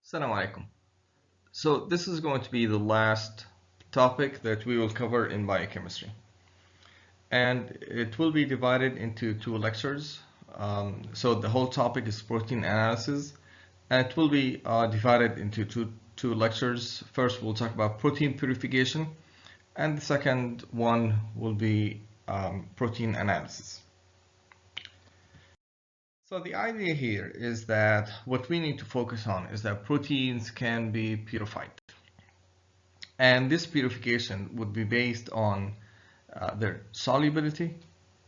Assalamu alaikum. So this is going to be the last topic that we will cover in biochemistry. And it will be divided into two lectures. So the whole topic is protein analysis. And it will be divided into two lectures. First, we'll talk about protein purification. And the second one will be protein analysis. So the idea here is that what we need to focus on is that proteins can be purified. And this purification would be based on their solubility,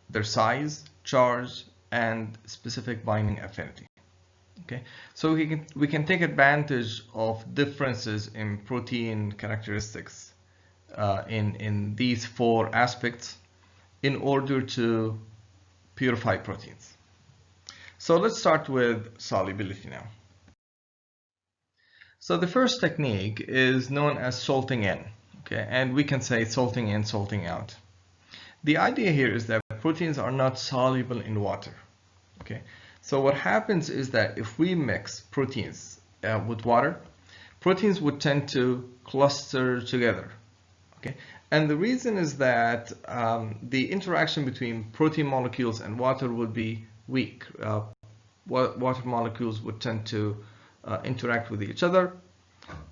their size, charge, and specific binding affinity. Okay, so we can take advantage of differences in protein characteristics in these four aspects in order to purify proteins. So let's start with solubility now. So the first technique is known as salting in, okay, and we can say salting in, salting out. The idea here is that proteins are not soluble in water, okay. So what happens is that if we mix proteins with water, proteins would tend to cluster together, okay. And the reason is that the interaction between protein molecules and water would be weak. Water molecules would tend to interact with each other,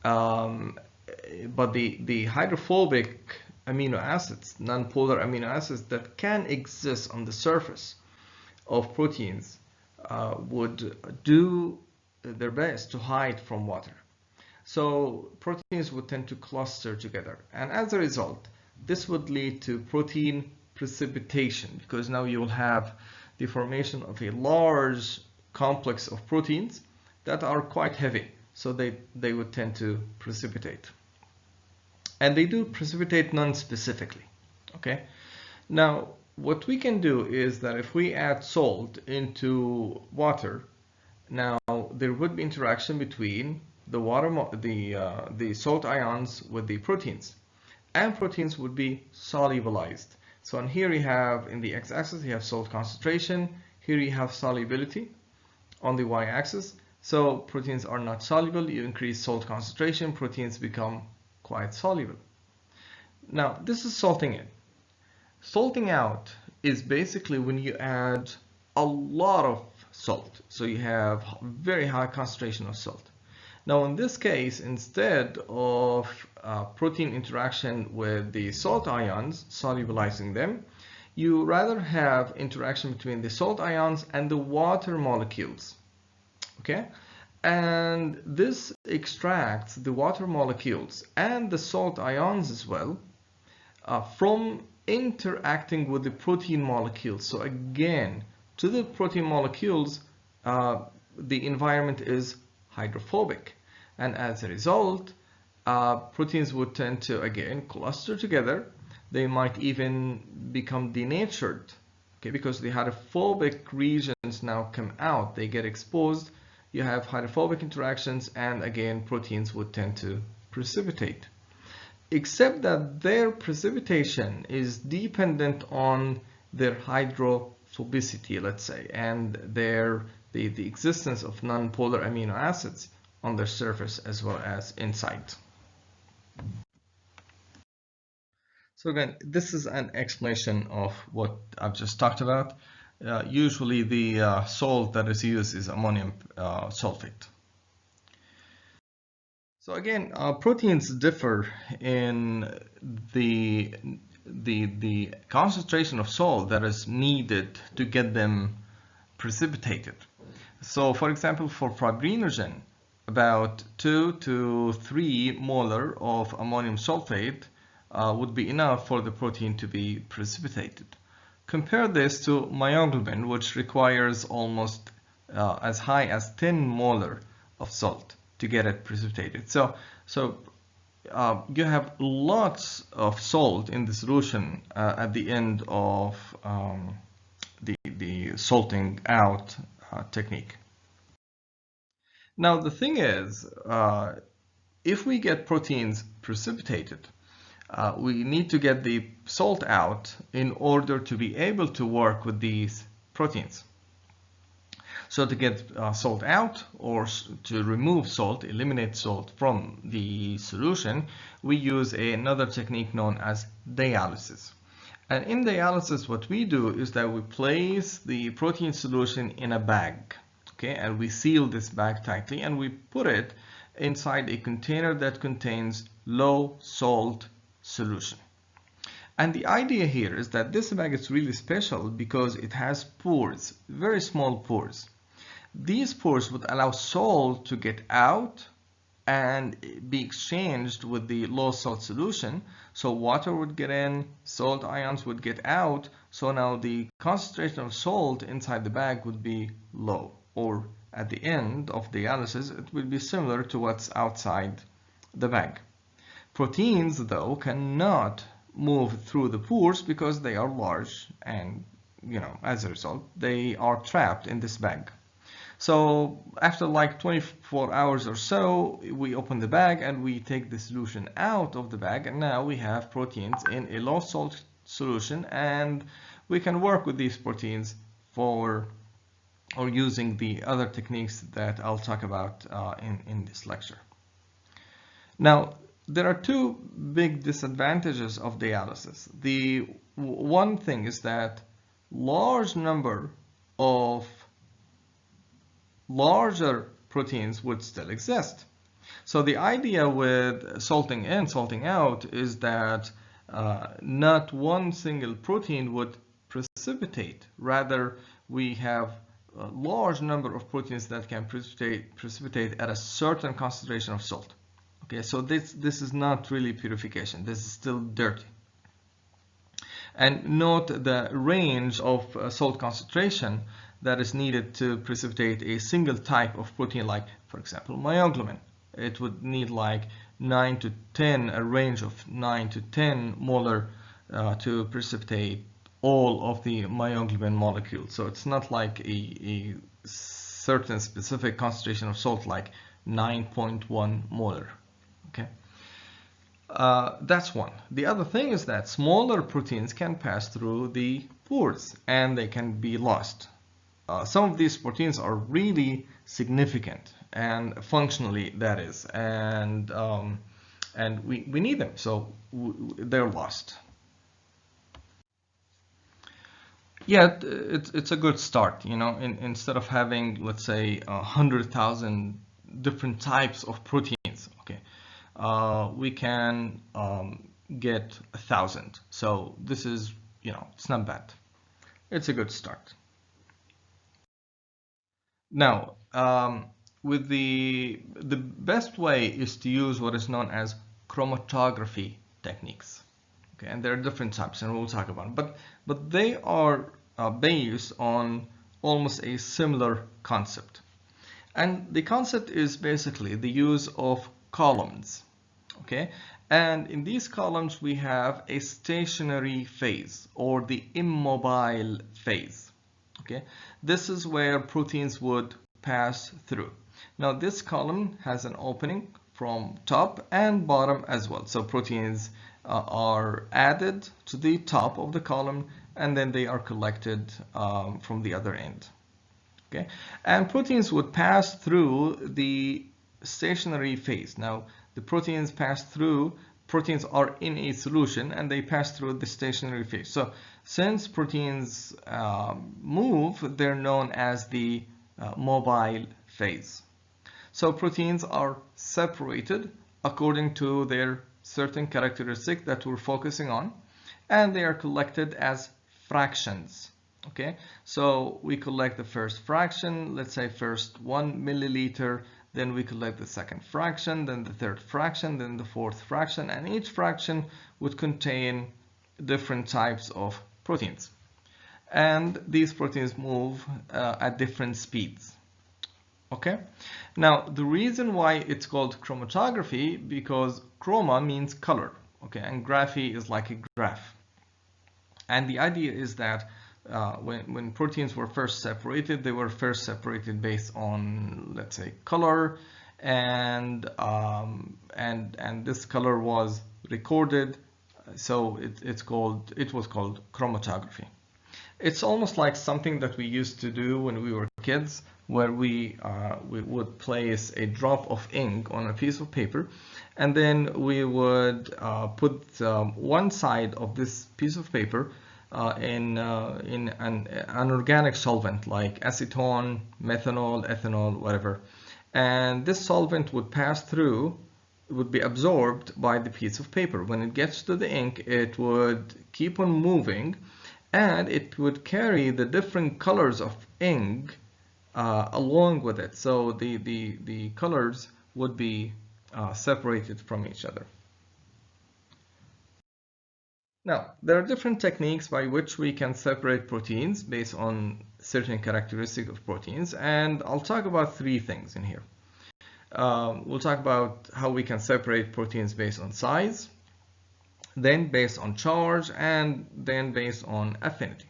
but the hydrophobic amino acids, non-polar amino acids that can exist on the surface of proteins would do their best to hide from water. So proteins would tend to cluster together, and as a result, this would lead to protein precipitation, because now you will have the formation of a large complex of proteins that are quite heavy, so they would tend to precipitate. And they do precipitate non-specifically, okay? Now, what we can do is that if we add salt into water, now there would be interaction between the salt ions with the proteins, and proteins would be solubilized. So on here you have, in the x-axis, you have salt concentration. Here you have solubility on the y-axis. So proteins are not soluble. You increase salt concentration, proteins become quite soluble. Now, this is salting in. Salting out is basically when you add a lot of salt. So you have very high concentration of salt. Now, in this case, instead of protein interaction with the salt ions, solubilizing them, you rather have interaction between the salt ions and the water molecules. Okay? And this extracts the water molecules and the salt ions as well from interacting with the protein molecules. So again, to the protein molecules, the environment is hydrophobic. And as a result, proteins would tend to, again, cluster together. They might even become denatured, okay, because the hydrophobic regions now come out. They get exposed. You have hydrophobic interactions, and again, proteins would tend to precipitate. Except that their precipitation is dependent on their hydrophobicity, let's say, and the existence of non-polar amino acids on their surface as well as inside. So again, this is an explanation of what I've just talked about. Usually the salt that is used is ammonium sulfate. So again, proteins differ in the concentration of salt that is needed to get them precipitated. So for example, for fibrinogen, about 2 to 3 molar of ammonium sulfate would be enough for the protein to be precipitated. Compare this to myoglobin, which requires almost as high as 10 molar of salt to get it precipitated. So you have lots of salt in the solution at the end of the salting out technique. Now the thing is, if we get proteins precipitated, we need to get the salt out in order to be able to work with these proteins. So to get salt out, or to remove salt, eliminate salt from the solution, we use another technique known as dialysis. And in dialysis, what we do is that we place the protein solution in a bag, okay, and we seal this bag tightly, and we put it inside a container that contains low salt solution. And the idea here is that this bag is really special because it has pores, very small pores. These pores would allow salt to get out and be exchanged with the low salt solution. So water would get in, salt ions would get out. So now the concentration of salt inside the bag would be low, or at the end of dialysis, it will be similar to what's outside the bag. Proteins, though, cannot move through the pores because they are large, and as a result they are trapped in this bag. So after like 24 hours or so, we open the bag and we take the solution out of the bag, and now we have proteins in a low salt solution, and we can work with these proteins or using the other techniques that I'll talk about in this lecture. Now, there are two big disadvantages of dialysis. The one thing is that large number of larger proteins would still exist. So the idea with salting in, salting out is that not one single protein would precipitate. Rather, we have a large number of proteins that can precipitate at a certain concentration of salt. Okay, so this is not really purification. This is still dirty. And note the range of salt concentration that is needed to precipitate a single type of protein, like, for example, myoglobin. It would need like 9 to 10, a range of 9 to 10 molar to precipitate all of the myoglobin molecules. So it's not like a certain specific concentration of salt, like 9.1 molar. Okay, that's one. The other thing is that smaller proteins can pass through the pores and they can be lost. Some of these proteins are really significant, and functionally that is, and we need them, so they're lost. Yeah, it's a good start, instead of having, let's say, 100,000 different types of proteins. Okay, we can get 1,000. So this is, it's not bad. It's a good start. Now, with the best way is to use what is known as chromatography techniques. Okay, and there are different types, and we'll talk about them. But they are based on almost a similar concept. And the concept is basically the use of columns. Okay, and in these columns we have a stationary phase, or the immobile phase. Okay, this is where proteins would pass through. Now this column has an opening from top and bottom as well. So proteins are added to the top of the column, and then they are collected from the other end. Okay, and proteins would pass through the stationary phase. Now the proteins are in a solution and they pass through the stationary phase. So since proteins move, they're known as the mobile phase. So proteins are separated according to their certain characteristic that we're focusing on, and they are collected as fractions. Okay, so we collect the first fraction, let's say first 1 milliliter, then we collect the second fraction, then the third fraction, then the fourth fraction, and each fraction would contain different types of proteins. And these proteins move at different speeds. Okay, now the reason why it's called chromatography, because chroma means color, okay, and graphy is like a graph. And the idea is that when proteins were first separated, they were first separated based on, let's say, color, and this color was recorded, so it was called chromatography. It's almost like something that we used to do when we were kids, where we would place a drop of ink on a piece of paper, and then we would put one side of this piece of paper in an organic solvent like acetone, methanol, ethanol, whatever. And this solvent would pass through, would be absorbed by the piece of paper. When it gets to the ink, it would keep on moving, and it would carry the different colors of ink along with it. So the colors would be separated from each other. Now, there are different techniques by which we can separate proteins based on certain characteristics of proteins, and I'll talk about three things in here. We'll talk about how we can separate proteins based on size, then based on charge, and then based on affinity.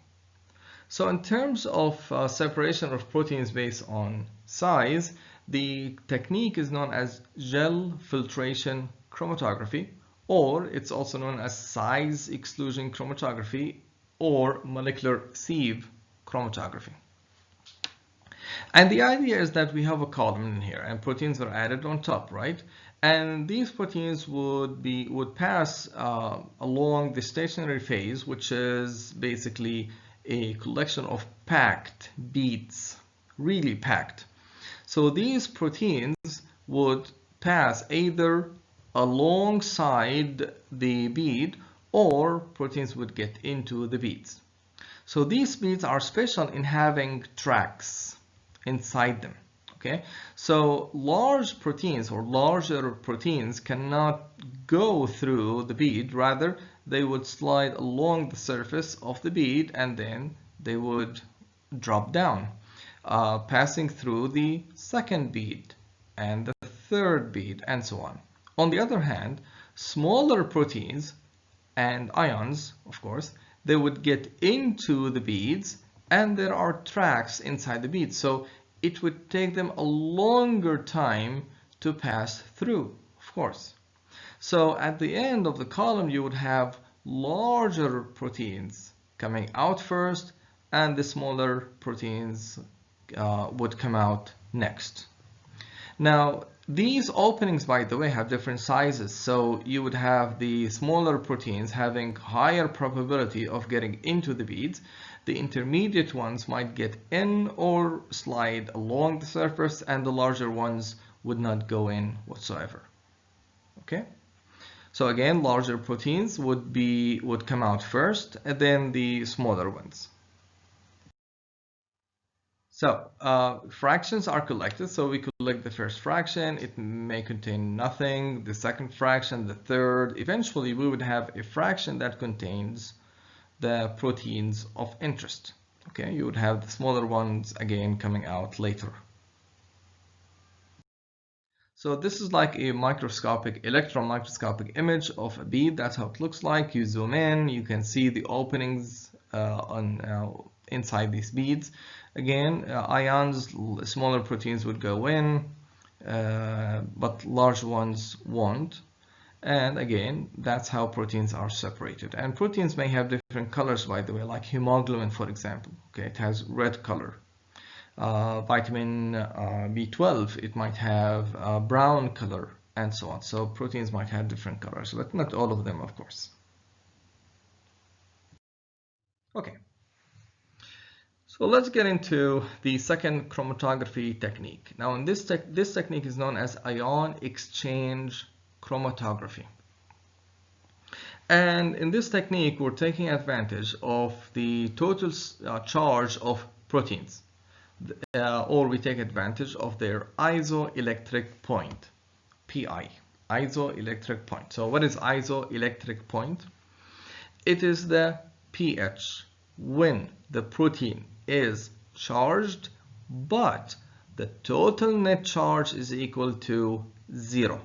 So in terms of separation of proteins based on size, the technique is known as gel filtration chromatography, or it's also known as size exclusion chromatography or molecular sieve chromatography. And the idea is that we have a column in here and proteins are added on top, right? And these proteins would pass along the stationary phase, which is basically a collection of packed beads, really packed. So these proteins would pass either alongside the bead, or proteins would get into the beads. So these beads are special in having tracks inside them. Okay, so large proteins or larger proteins cannot go through the bead, rather they would slide along the surface of the bead and then they would drop down, passing through the second bead and the third bead and so on. On the other hand, smaller proteins and ions, of course, they would get into the beads and there are tracks inside the beads. So it would take them a longer time to pass through, of course. So at the end of the column, you would have larger proteins coming out first, and the smaller proteins would come out next. Now, these openings, by the way, have different sizes. So you would have the smaller proteins having higher probability of getting into the beads. The intermediate ones might get in or slide along the surface, and the larger ones would not go in whatsoever. Okay? So again, larger proteins would come out first, and then the smaller ones. So fractions are collected. So we collect the first fraction. It may contain nothing. The second fraction, the third. Eventually, we would have a fraction that contains the proteins of interest. Okay, you would have the smaller ones again coming out later. So this is like a microscopic, electron microscopic image of a bead. That's how it looks like. You zoom in, you can see the openings inside these beads. Again, ions, smaller proteins would go in, but large ones won't. And again, that's how proteins are separated. And proteins may have different colors, by the way, like hemoglobin, for example. Okay, it has red color. Vitamin B12, it might have brown color, and so on. So proteins might have different colors, but not all of them, of course. Okay. So let's get into the second chromatography technique. Now, in this technique is known as ion exchange chromatography. And in this technique, we're taking advantage of the total charge of proteins, or we take advantage of their isoelectric point, PI, isoelectric point. So what is isoelectric point? It is the pH when the protein is charged, but the total net charge is equal to 0.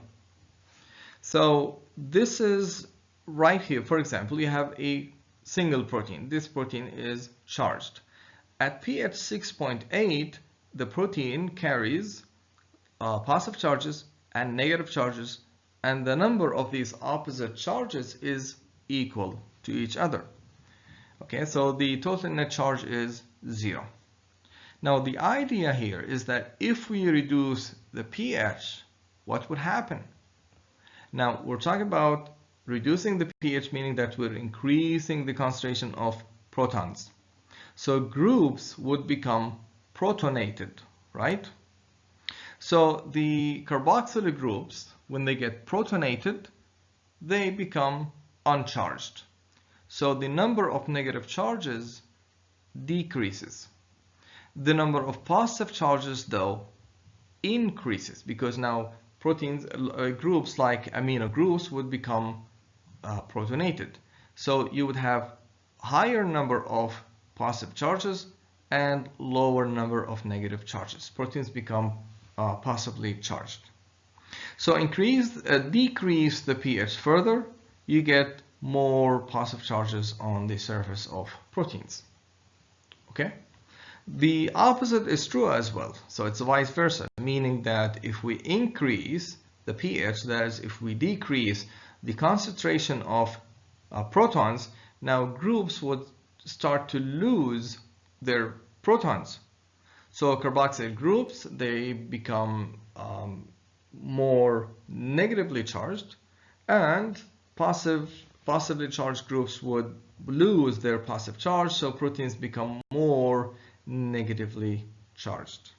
So this is right here. For example, you have a single protein. This protein is charged. At pH 6.8, the protein carries positive charges and negative charges, and the number of these opposite charges is equal to each other. Okay, so the total net charge is 0. Now the idea here is that if we reduce the pH, what would happen? Now we're talking about reducing the pH, meaning that we're increasing the concentration of protons. So groups would become protonated, right? So the carboxyl groups, when they get protonated, they become uncharged. So the number of negative charges decreases. The number of positive charges, though, increases, because now proteins groups like amino groups would become protonated. So you would have higher number of positive charges and lower number of negative charges. Proteins become positively charged. So decrease the pH further, you get more positive charges on the surface of proteins. Okay? The opposite is true as well. So it's vice versa, meaning that if we increase the pH, that is, if we decrease the concentration of protons, now groups would start to lose their protons. So carboxyl groups, they become more negatively charged, and positively charged groups would lose their positive charge, so proteins become more negatively charged.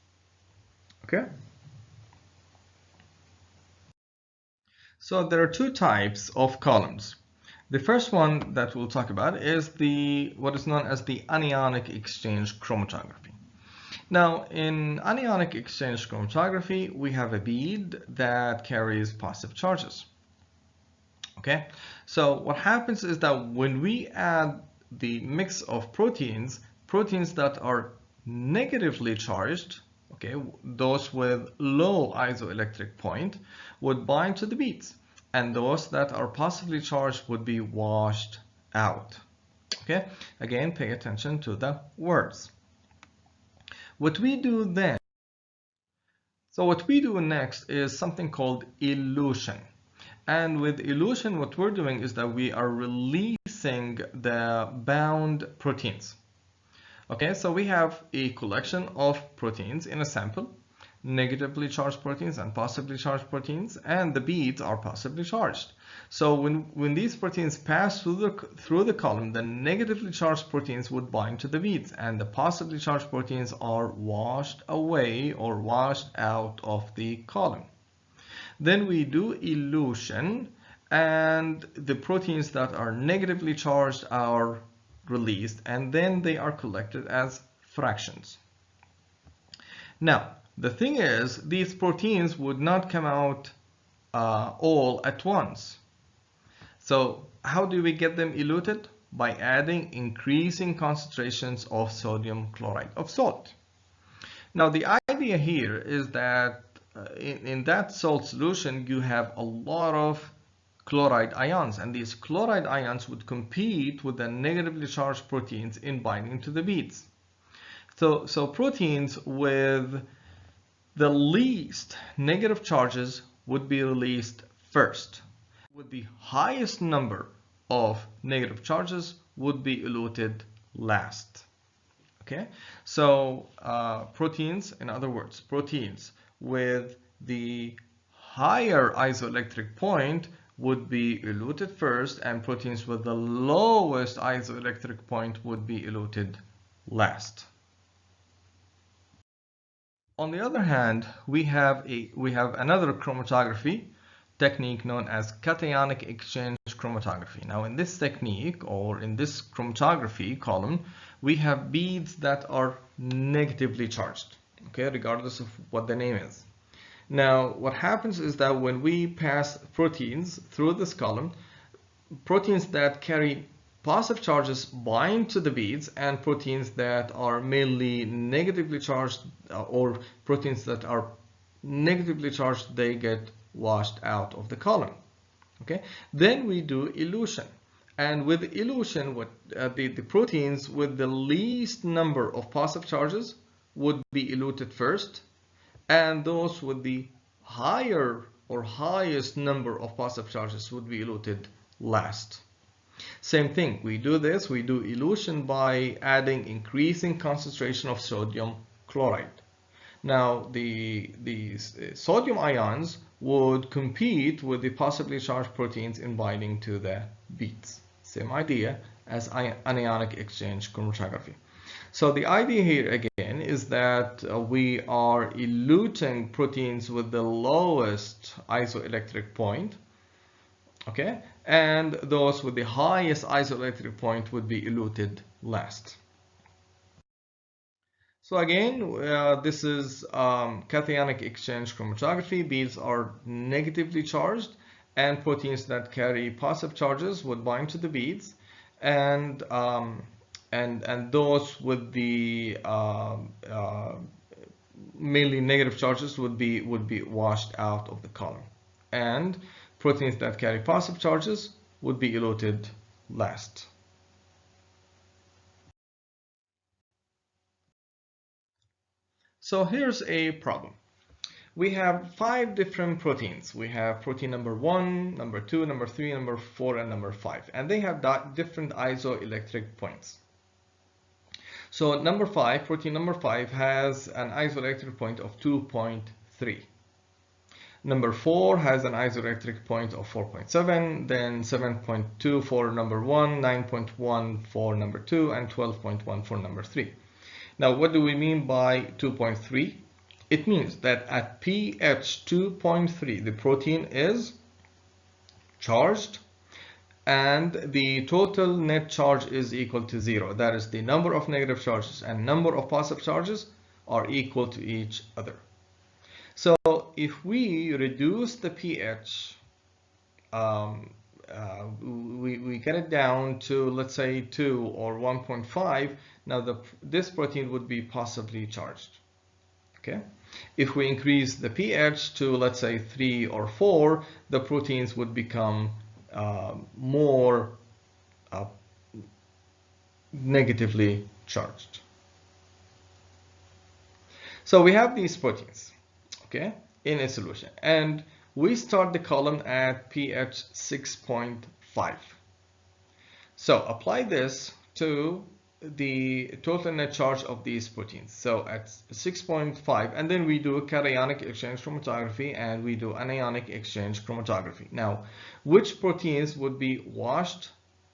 Okay? So there are two types of columns. The first one that we'll talk about is what is known as the anionic exchange chromatography. Now, in anionic exchange chromatography, we have a bead that carries positive charges. Okay, so what happens is that when we add the mix of proteins that are negatively charged, okay, those with low isoelectric point would bind to the beads, and those that are positively charged would be washed out. Okay, again, pay attention to the words. What we do next is something called elution. And with elution, what we're doing is that we are releasing the bound proteins. Okay, so we have a collection of proteins in a sample, negatively charged proteins and positively charged proteins, and the beads are positively charged. So when these proteins pass through the column, the negatively charged proteins would bind to the beads, and the positively charged proteins are washed away or washed out of the column. Then we do elution, and the proteins that are negatively charged are released, and then they are collected as fractions. Now, the thing is, these proteins would not come out all at once. So how do we get them eluted? By adding increasing concentrations of sodium chloride of salt. Now, the idea here is that in that salt solution, you have a lot of chloride ions, and these chloride ions would compete with the negatively charged proteins in binding to the beads. So proteins with the least negative charges would be released first, with the highest number of negative charges would be eluted last. Okay, so proteins, in other words, proteins with the higher isoelectric point would be eluted first, and proteins with the lowest isoelectric point would be eluted last. On the other hand, we have another chromatography technique known as cationic exchange chromatography. Now, in this technique, or in this chromatography column, we have beads that are negatively charged, okay, regardless of what the name is. Now, what happens is that when we pass proteins through this column, proteins that carry positive charges bind to the beads, and proteins that are mainly negatively charged, or proteins that are negatively charged, they get washed out of the column. Okay, then we do elution, and with elution, the proteins with the least number of positive charges would be eluted first, and those with the higher or highest number of positive charges would be eluted last. Same thing, we do elution by adding increasing concentration of sodium chloride. Now, the sodium ions would compete with the possibly charged proteins in binding to the beads. Same idea as anionic exchange chromatography. So the idea here again is that we are eluting proteins with the lowest isoelectric point, okay, and those with the highest isoelectric point would be eluted last. So again, this is cationic exchange chromatography. Beads are negatively charged, and proteins that carry positive charges would bind to the beads, and those with the mainly negative charges would be washed out of the column, and proteins that carry positive charges would be eluted last. So here's a problem. We have 5 different proteins. We have protein number 1, number 2, number 3, number 4, and number 5, and they have different isoelectric points. So number 5, protein number 5 has an isoelectric point of 2.3. Number 4 has an isoelectric point of 4.7, then 7.2 for number 1, 9.1 for number 2, and 12.1 for number 3. Now, what do we mean by 2.3? It means that at pH 2.3, the protein is charged and the total net charge is equal to 0. That is, the number of negative charges and number of positive charges are equal to each other. So if we reduce the pH, we get it down to, let's say, 2 or 1.5. Now this protein would be possibly charged. Okay. If we increase the pH to, let's say, 3 or 4, the proteins would become more negatively charged. So we have these proteins, okay, in a solution, and we start the column at pH 6.5. So apply this to the total net charge of these proteins. So at 6.5, and then we do cationic exchange chromatography and we do anionic exchange chromatography. Now, which proteins would be washed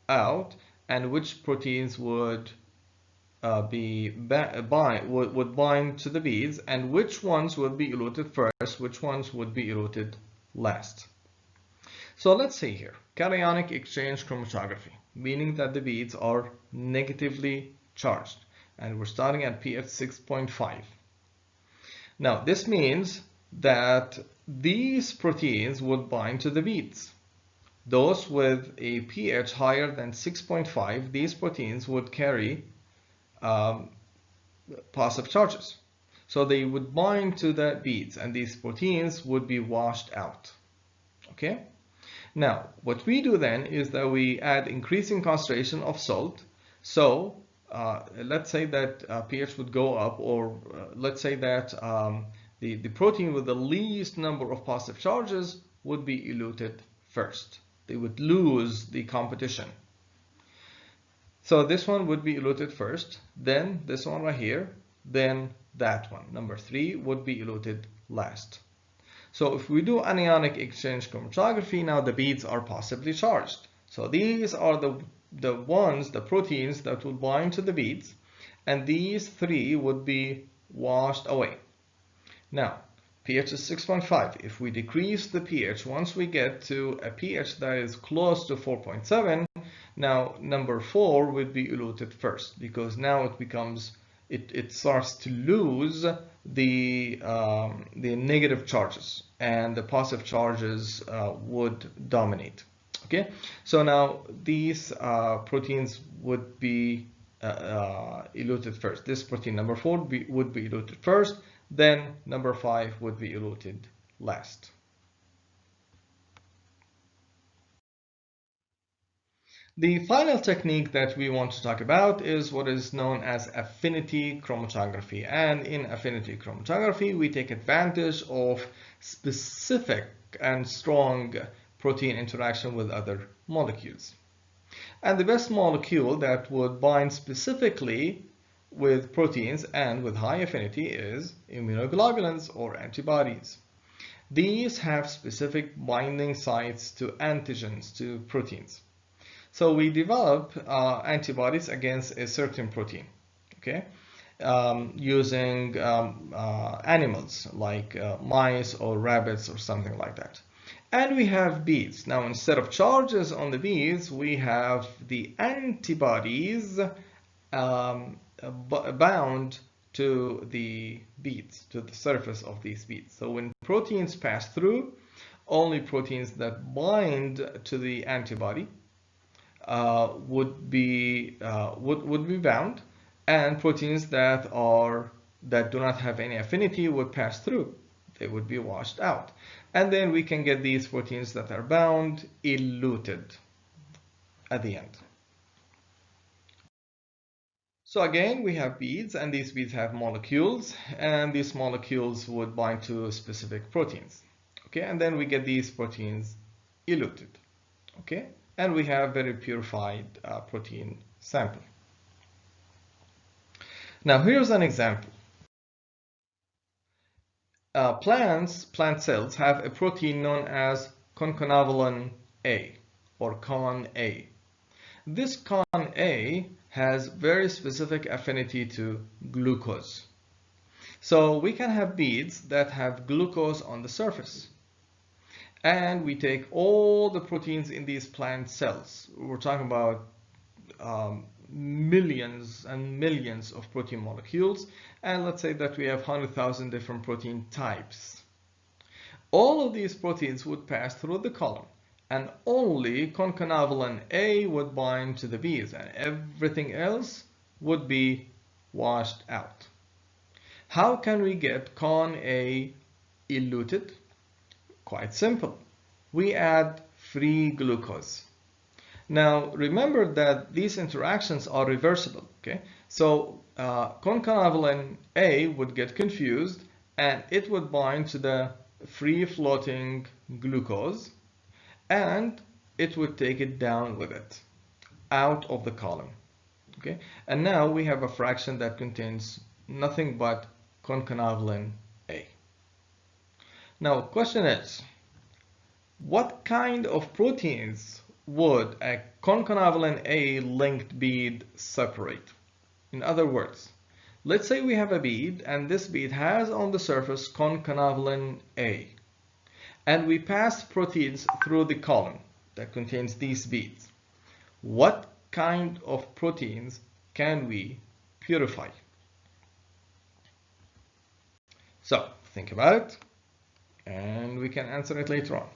out and which proteins would bind to the beads, and which ones would be eluted first, which ones would be eluted last? So let's see here, cationic exchange chromatography, meaning that the beads are negatively charged, and we're starting at pH 6.5. Now this means that these proteins would bind to the beads. Those with a pH higher than 6.5, these proteins would carry positive charges. So they would bind to the beads and these proteins would be washed out. Okay? Now, what we do then is that we add increasing concentration of salt. So let's say that pH would go up, or let's say that the protein with the least number of positive charges would be eluted first. They would lose the competition. So this one would be eluted first, then this one right here, then that one, number 3, would be eluted last. So if we do anionic exchange chromatography, now the beads are positively charged. So these are the proteins that will bind to the beads, and these 3 would be washed away. Now, pH is 6.5. If we decrease the pH, once we get to a pH that is close to 4.7, now number 4 would be eluted first, because now it becomes, it starts to lose the negative charges and the positive charges would dominate. Okay, so now these proteins would be eluted first. This protein number 4 would be eluted first, then number 5 would be eluted last. The final technique that we want to talk about is what is known as affinity chromatography. And in affinity chromatography, we take advantage of specific and strong protein interaction with other molecules. And the best molecule that would bind specifically with proteins and with high affinity is immunoglobulins or antibodies. These have specific binding sites to antigens, to proteins. So we develop antibodies against a certain protein, okay, using animals like mice or rabbits or something like that. And we have beads. Now, instead of charges on the beads, we have the antibodies bound to the beads, to the surface of these beads. So when proteins pass through, only proteins that bind to the antibody would be bound, and proteins that do not have any affinity would pass through. They would be washed out, and then we can get these proteins that are bound eluted at the end. So again, we have beads, and these beads have molecules, and these molecules would bind to specific proteins. Okay, and then we get these proteins eluted. Okay, and we have very purified protein sample. Now here's an example. Plant cells have a protein known as concanavalin A or CON-A. This CON-A has very specific affinity to glucose. So we can have beads that have glucose on the surface. And we take all the proteins in these plant cells. We're talking about millions and millions of protein molecules. And let's say that we have 100,000 different protein types. All of these proteins would pass through the column, and only concanavalin A would bind to the beads, and everything else would be washed out. How can we get con-A eluted? Quite simple. We add free glucose. Now remember that these interactions are reversible. Okay, so concanavalin A would get confused, and it would bind to the free floating glucose, and it would take it down with it out of the column. Okay, and now we have a fraction that contains nothing but concanavalin A. Now, question is, what kind of proteins would a concanavalin A linked bead separate? In other words, let's say we have a bead, and this bead has on the surface concanavalin A, and we pass proteins through the column that contains these beads. What kind of proteins can we purify? So think about it, and we can answer it later on.